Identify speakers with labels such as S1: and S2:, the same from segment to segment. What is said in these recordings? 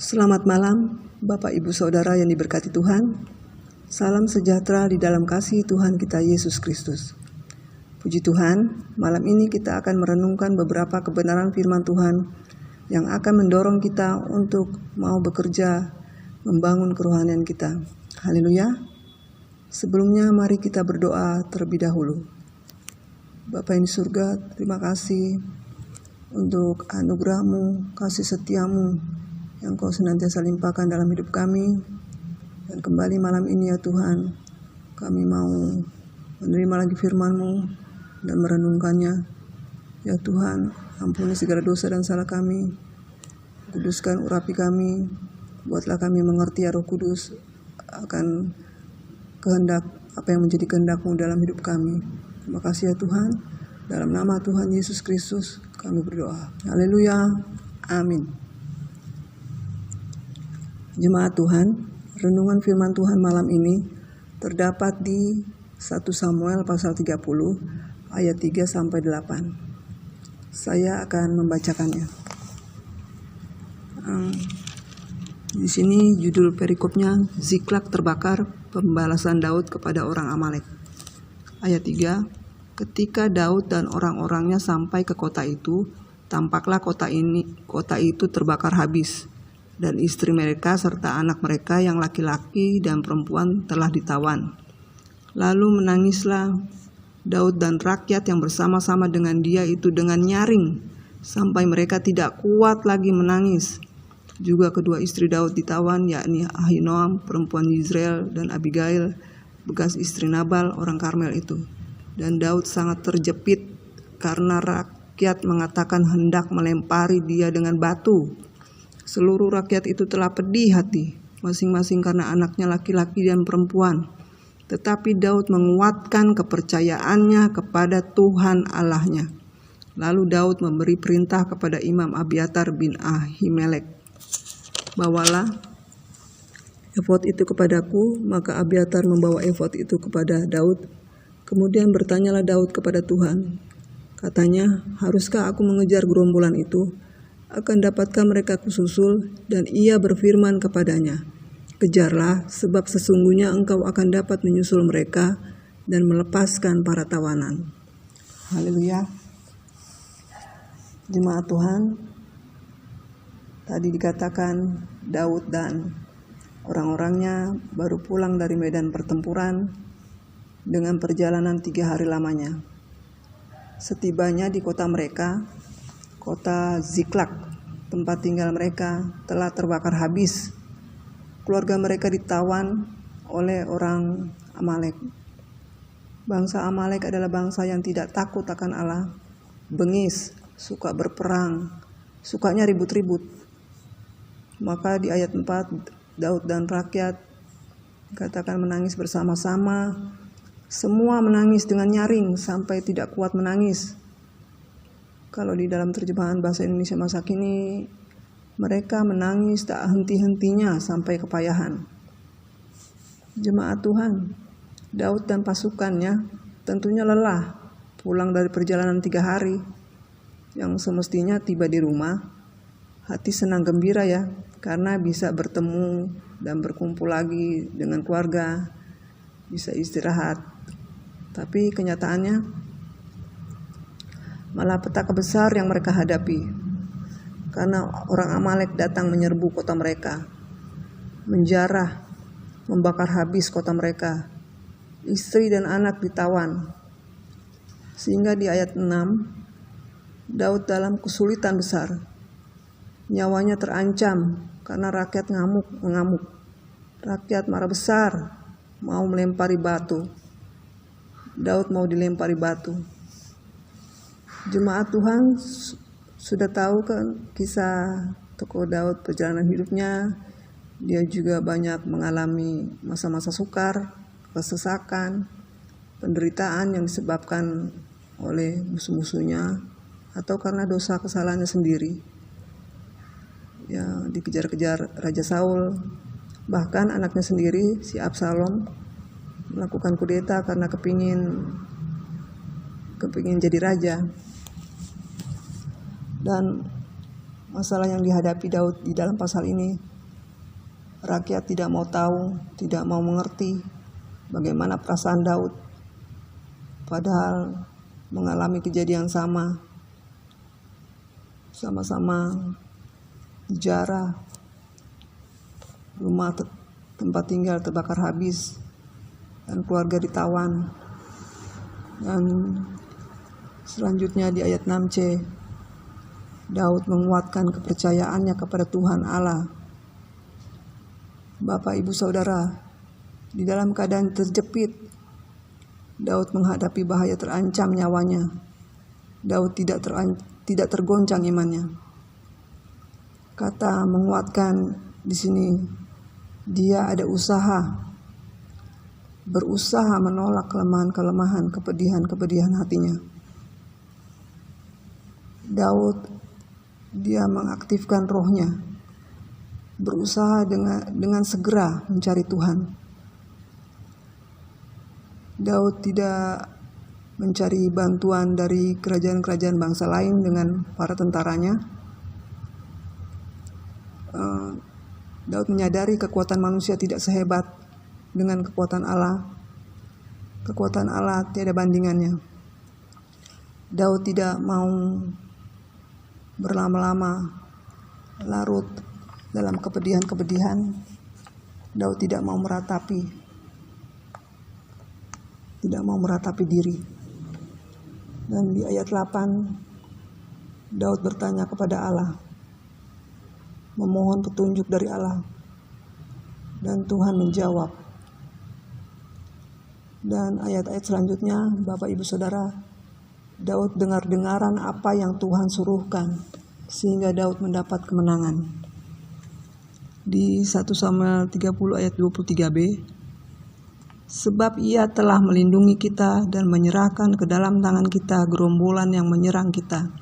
S1: Selamat malam, Bapak Ibu Saudara yang diberkati Tuhan. Salam sejahtera di dalam kasih Tuhan kita Yesus Kristus. Puji Tuhan, malam ini kita akan merenungkan beberapa kebenaran firman Tuhan yang akan mendorong kita untuk mau bekerja membangun kerohanian kita. Haleluya. Sebelumnya mari kita berdoa terlebih dahulu. Bapa yang di surga, terima kasih untuk anugerah-Mu, kasih setia-Mu yang Kau senantiasa limpahkan dalam hidup kami. Dan kembali malam ini ya Tuhan, kami mau menerima lagi firman-Mu dan merenungkannya. Ya Tuhan, ampuni segala dosa dan salah kami, kuduskan urapi kami, buatlah kami mengerti ya Roh Kudus akan kehendak apa yang menjadi kehendak-Mu dalam hidup kami. Terima kasih ya Tuhan, dalam nama Tuhan Yesus Kristus kami berdoa. Haleluya, amin. Jemaat Tuhan, renungan firman Tuhan malam ini terdapat di 1 Samuel pasal 30 ayat 3 sampai 8. Saya akan membacakannya. Di sini judul perikopnya Ziklag terbakar, pembalasan Daud kepada orang Amalek. Ayat 3, ketika Daud dan orang-orangnya sampai ke kota itu, tampaklah kota itu terbakar habis. Dan istri mereka serta anak mereka yang laki-laki dan perempuan telah ditawan. Lalu menangislah Daud dan rakyat yang bersama-sama dengan dia itu dengan nyaring, sampai mereka tidak kuat lagi menangis. Juga kedua istri Daud ditawan, yakni Ahinoam perempuan Yizreel dan Abigail bekas istri Nabal orang Karmel itu. Dan Daud sangat terjepit karena rakyat mengatakan hendak melempari dia dengan batu. Seluruh rakyat itu telah pedih hati, masing-masing karena anaknya laki-laki dan perempuan. Tetapi Daud menguatkan kepercayaannya kepada Tuhan Allahnya. Lalu Daud memberi perintah kepada Imam Abiatar bin Ahimelek, bawalah efod itu kepadaku. Maka Abiatar membawa efod itu kepada Daud. Kemudian bertanyalah Daud kepada Tuhan. Katanya, haruskah aku mengejar gerombolan itu? Akan dapatkah mereka kususul? Dan ia berfirman kepadanya, kejarlah, sebab sesungguhnya engkau akan dapat menyusul mereka dan melepaskan para tawanan. Haleluya. Jemaat Tuhan, tadi dikatakan Daud dan orang-orangnya baru pulang dari medan pertempuran dengan perjalanan 3 hari lamanya. Setibanya di kota mereka, kota Ziklag, tempat tinggal mereka telah terbakar habis. Keluarga mereka ditawan oleh orang Amalek. Bangsa Amalek adalah bangsa yang tidak takut akan Allah, bengis, suka berperang, sukanya ribut-ribut. Maka di ayat 4, Daud dan rakyat katakan menangis bersama-sama. Semua menangis dengan nyaring sampai tidak kuat menangis. Kalau di dalam terjemahan bahasa Indonesia masa kini, mereka menangis tak henti-hentinya sampai kepayahan. Jemaat Tuhan, Daud dan pasukannya tentunya lelah pulang dari perjalanan 3 hari yang semestinya tiba di rumah. Hati senang gembira ya, karena bisa bertemu dan berkumpul lagi dengan keluarga, bisa istirahat. Tapi kenyataannya malah petaka besar yang mereka hadapi, karena orang Amalek datang menyerbu kota mereka, menjarah, membakar habis kota mereka, istri dan anak ditawan. Sehingga di ayat 6, Daud dalam kesulitan besar, nyawanya terancam karena rakyat mengamuk. Rakyat marah besar, mau melempari batu. Daud mau dilempari batu. Jemaat Tuhan sudah tahu kan kisah tokoh Daud, perjalanan hidupnya. Dia juga banyak mengalami masa-masa sukar, kesesakan, penderitaan yang disebabkan oleh musuh-musuhnya atau karena dosa kesalahannya sendiri. Ya, dikejar-kejar Raja Saul, bahkan anaknya sendiri si Absalom melakukan kudeta karena kepingin jadi raja. Dan masalah yang dihadapi Daud di dalam pasal ini Rakyat tidak mau tahu, tidak mau mengerti bagaimana perasaan Daud, padahal mengalami kejadian sama dijarah, rumah tempat tinggal terbakar habis, dan keluarga ditawan. Dan selanjutnya di ayat 6c, Daud menguatkan kepercayaannya kepada Tuhan Allah. Bapak, Ibu, Saudara, di dalam keadaan terjepit, Daud menghadapi bahaya, terancam nyawanya. Daud tidak tergoncang imannya. Kata menguatkan di sini, dia ada berusaha menolak kelemahan-kelemahan, kepedihan hatinya. Daud, dia mengaktifkan rohnya, berusaha dengan segera mencari Tuhan. Daud tidak mencari bantuan dari kerajaan-kerajaan bangsa lain dengan para tentaranya. Daud menyadari kekuatan manusia tidak sehebat dengan kekuatan Allah. Kekuatan Allah tiada bandingannya. Daud tidak mau berlama-lama larut dalam kepedihan. Daud tidak mau meratapi diri. Dan di ayat 8, Daud bertanya kepada Allah, memohon petunjuk dari Allah, dan Tuhan menjawab. Dan ayat-ayat selanjutnya, Bapak, Ibu, Saudara, Daud dengar-dengaran apa yang Tuhan suruhkan, sehingga Daud mendapat kemenangan. Di 1 Samuel 30 ayat 23b, sebab ia telah melindungi kita dan menyerahkan ke dalam tangan kita gerombolan yang menyerang kita.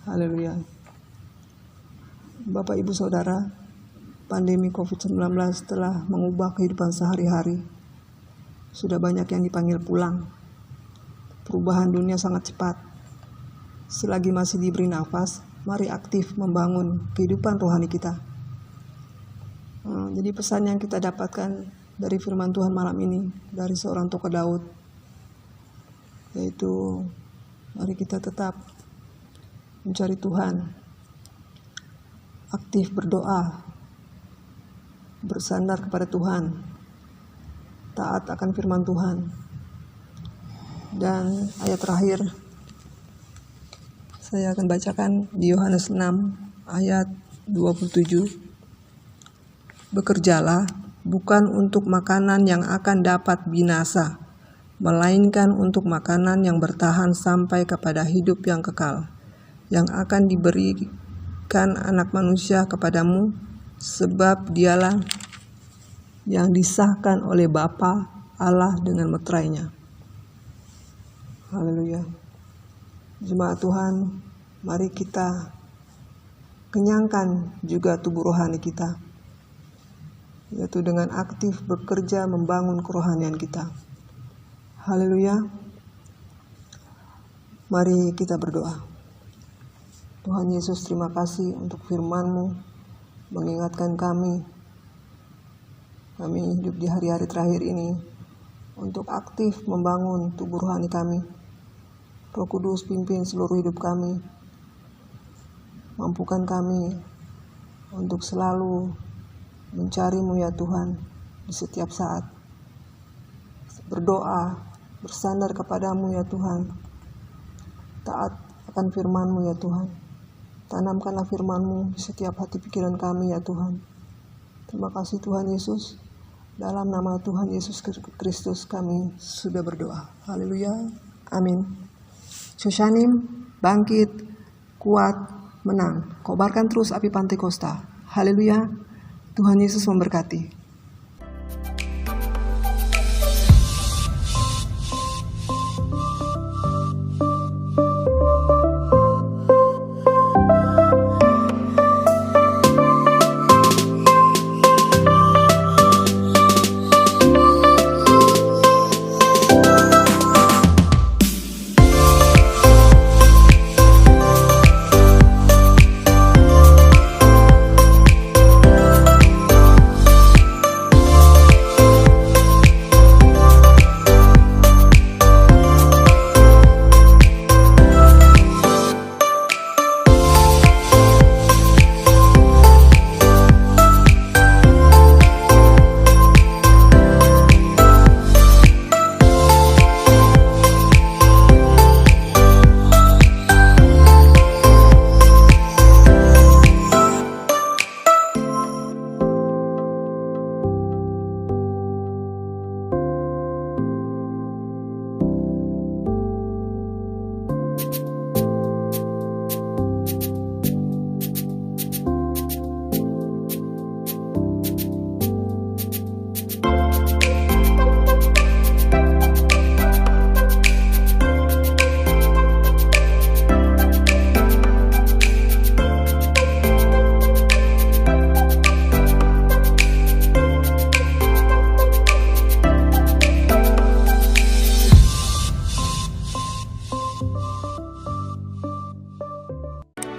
S1: Haleluya. Bapak, Ibu, Saudara, pandemi COVID-19 telah mengubah kehidupan sehari-hari. Sudah banyak yang dipanggil pulang. Perubahan dunia sangat cepat. Selagi masih diberi nafas, mari aktif membangun kehidupan rohani kita. Jadi pesan yang kita dapatkan dari firman Tuhan malam ini, dari seorang tokoh Daud, yaitu mari kita tetap mencari Tuhan, aktif berdoa, bersandar kepada Tuhan, taat akan firman Tuhan. Dan ayat terakhir saya akan bacakan di Yohanes 6 ayat 27. Bekerjalah bukan untuk makanan yang akan dapat binasa, melainkan untuk makanan yang bertahan sampai kepada hidup yang kekal, yang akan diberikan Anak Manusia kepadamu, sebab dialah yang disahkan oleh Bapa Allah dengan meterainya. Haleluya. Jemaat Tuhan, mari kita kenyangkan juga tubuh rohani kita, yaitu dengan aktif bekerja membangun kerohanian kita. Haleluya. Mari kita berdoa. Tuhan Yesus, terima kasih untuk firman-Mu mengingatkan kami hidup di hari-hari terakhir ini untuk aktif membangun tubuh rohani kami. Roh Kudus, pimpin seluruh hidup kami. Mampukan kami untuk selalu mencari-Mu ya Tuhan di setiap saat. Berdoa, bersandar kepada-Mu ya Tuhan. Taat akan firman-Mu ya Tuhan. Tanamkanlah firman-Mu di setiap hati pikiran kami ya Tuhan. Terima kasih Tuhan Yesus. Dalam nama Tuhan Yesus Kristus kami sudah berdoa. Haleluya. Amin. Shoshanim, bangkit, kuat, menang. Kobarkan terus api Pantekosta. Haleluya. Tuhan Yesus memberkati.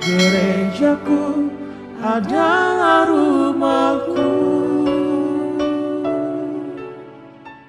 S2: gerejaku adalah rumahku.